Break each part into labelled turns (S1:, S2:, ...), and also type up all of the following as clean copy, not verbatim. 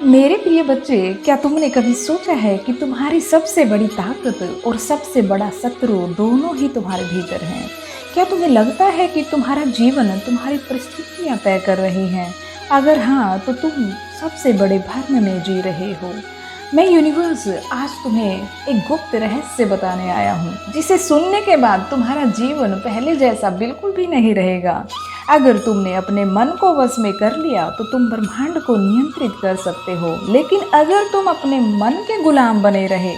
S1: मेरे प्रिय बच्चे, क्या तुमने कभी सोचा है कि तुम्हारी सबसे बड़ी ताकत और सबसे बड़ा शत्रु दोनों ही तुम्हारे भीतर हैं? क्या तुम्हें लगता है कि तुम्हारा जीवन तुम्हारी परिस्थितियां तय कर रही हैं? अगर हाँ, तो तुम सबसे बड़े भ्रम में जी रहे हो। मैं यूनिवर्स आज तुम्हें एक गुप्त रहस्य बताने आया हूँ, जिसे सुनने के बाद तुम्हारा जीवन पहले जैसा बिल्कुल भी नहीं रहेगा। अगर तुमने अपने मन को वश में कर लिया तो तुम ब्रह्मांड को नियंत्रित कर सकते हो, लेकिन अगर तुम अपने मन के गुलाम बने रहे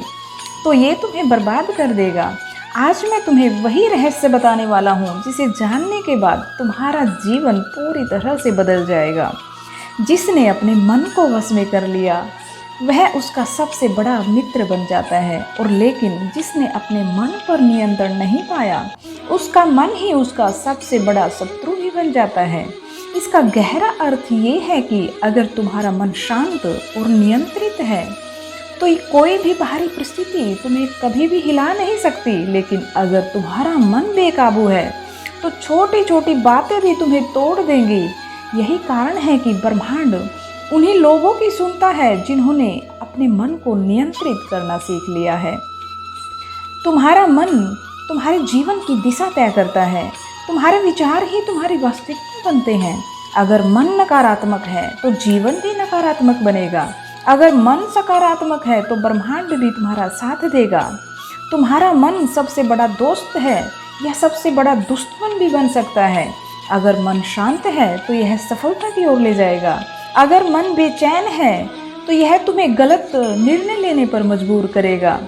S1: तो ये तुम्हें बर्बाद कर देगा। आज मैं तुम्हें वही रहस्य बताने वाला हूँ जिसे जानने के बाद तुम्हारा जीवन पूरी तरह से बदल जाएगा। जिसने अपने मन को वश में कर लिया वह उसका सबसे बड़ा मित्र बन जाता है, और लेकिन जिसने अपने मन पर नियंत्रण नहीं पाया उसका मन ही उसका सबसे बड़ा शत्रु भी बन जाता है। इसका गहरा अर्थ ये है कि अगर तुम्हारा मन शांत और नियंत्रित है तो कोई भी बाहरी परिस्थिति तुम्हें कभी भी हिला नहीं सकती, लेकिन अगर तुम्हारा मन बेकाबू है तो छोटी छोटी बातें भी तुम्हें तोड़ देंगी। यही कारण है कि ब्रह्मांड उन्हीं लोगों की सुनता है जिन्होंने अपने मन को नियंत्रित करना सीख लिया है। तुम्हारा मन तुम्हारे जीवन की दिशा तय करता है। तुम्हारे विचार ही तुम्हारी वास्तविकता बनते हैं। अगर मन नकारात्मक है तो जीवन भी नकारात्मक बनेगा। अगर मन सकारात्मक है तो ब्रह्मांड भी तुम्हारा साथ देगा। तुम्हारा मन सबसे बड़ा दोस्त है या सबसे बड़ा दुश्मन भी बन सकता है। अगर मन शांत है तो यह सफलता की ओर ले जाएगा। अगर मन बेचैन है तो यह तुम्हें गलत निर्णय लेने पर मजबूर करेगा।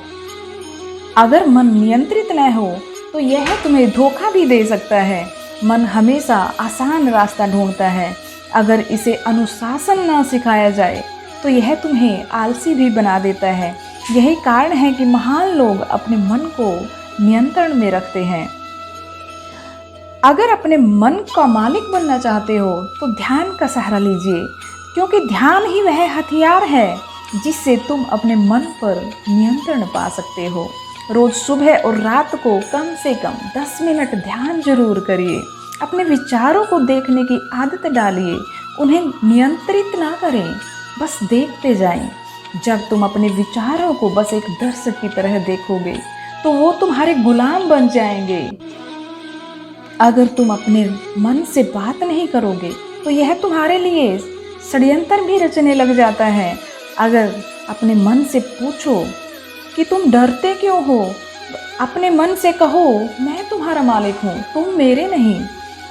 S1: अगर मन नियंत्रित न हो तो यह तुम्हें धोखा भी दे सकता है। मन हमेशा आसान रास्ता ढूंढता है। अगर इसे अनुशासन न सिखाया जाए तो यह तुम्हें आलसी भी बना देता है। यही कारण है कि महान लोग अपने मन को नियंत्रण में रखते हैं। अगर अपने मन का मालिक बनना चाहते हो तो ध्यान का सहारा लीजिए, क्योंकि ध्यान ही वह हथियार है जिससे तुम अपने मन पर नियंत्रण पा सकते हो। रोज सुबह और रात को कम से कम 10 मिनट ध्यान जरूर करिए। अपने विचारों को देखने की आदत डालिए, उन्हें नियंत्रित ना करें, बस देखते जाएं। जब तुम अपने विचारों को बस एक दर्शक की तरह देखोगे तो वो तुम्हारे गुलाम बन जाएंगे। अगर तुम अपने मन से बात नहीं करोगे तो यह तुम्हारे लिए षड्यंत्र भी रचने लग जाता है। अगर अपने मन से पूछो कि तुम डरते क्यों हो, अपने मन से कहो मैं तुम्हारा मालिक हूँ, तुम मेरे नहीं।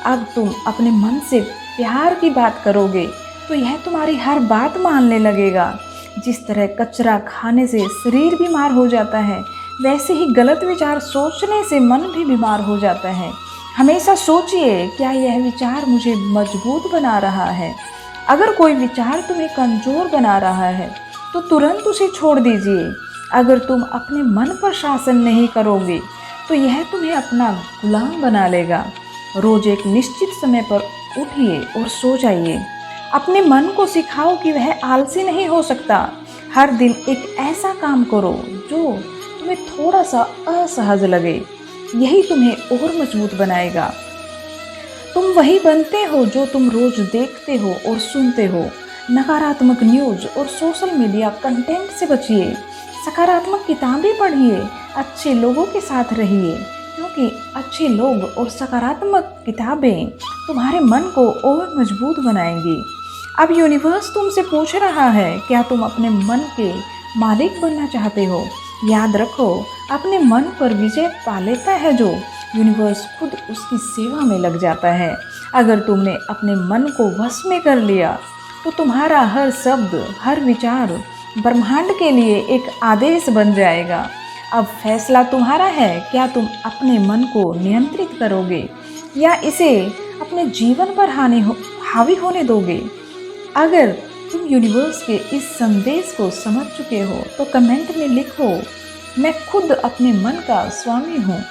S1: अब तुम अपने मन से प्यार की बात करोगे तो यह तुम्हारी हर बात मानने लगेगा। जिस तरह कचरा खाने से शरीर बीमार हो जाता है, वैसे ही गलत विचार सोचने से मन भी बीमार हो जाता है। हमेशा सोचिए, क्या यह विचार मुझे मजबूत बना रहा है? अगर कोई विचार तुम्हें कमज़ोर बना रहा है तो तुरंत उसे छोड़ दीजिए। अगर तुम अपने मन पर शासन नहीं करोगे तो यह तुम्हें अपना गुलाम बना लेगा। रोज एक निश्चित समय पर उठिए और सो जाइए। अपने मन को सिखाओ कि वह आलसी नहीं हो सकता। हर दिन एक ऐसा काम करो जो तुम्हें थोड़ा सा असहज लगे, यही तुम्हें और मजबूत बनाएगा। तुम वही बनते हो जो तुम रोज देखते हो और सुनते हो। नकारात्मक न्यूज़ और सोशल मीडिया कंटेंट से बचिए। सकारात्मक किताबें पढ़िए, अच्छे लोगों के साथ रहिए, क्योंकि अच्छे लोग और सकारात्मक किताबें तुम्हारे मन को और मजबूत बनाएंगी। अब यूनिवर्स तुमसे पूछ रहा है, क्या तुम अपने मन के मालिक बनना चाहते हो? याद रखो, अपने मन पर विजय पा लेता है जो, यूनिवर्स खुद उसकी सेवा में लग जाता है। अगर तुमने अपने मन को वश में कर लिया तो तुम्हारा हर शब्द, हर विचार ब्रह्मांड के लिए एक आदेश बन जाएगा। अब फैसला तुम्हारा है, क्या तुम अपने मन को नियंत्रित करोगे या इसे अपने जीवन पर हावी होने दोगे? अगर तुम यूनिवर्स के इस संदेश को समझ चुके हो तो कमेंट में लिखो, मैं खुद अपने मन का स्वामी हूँ।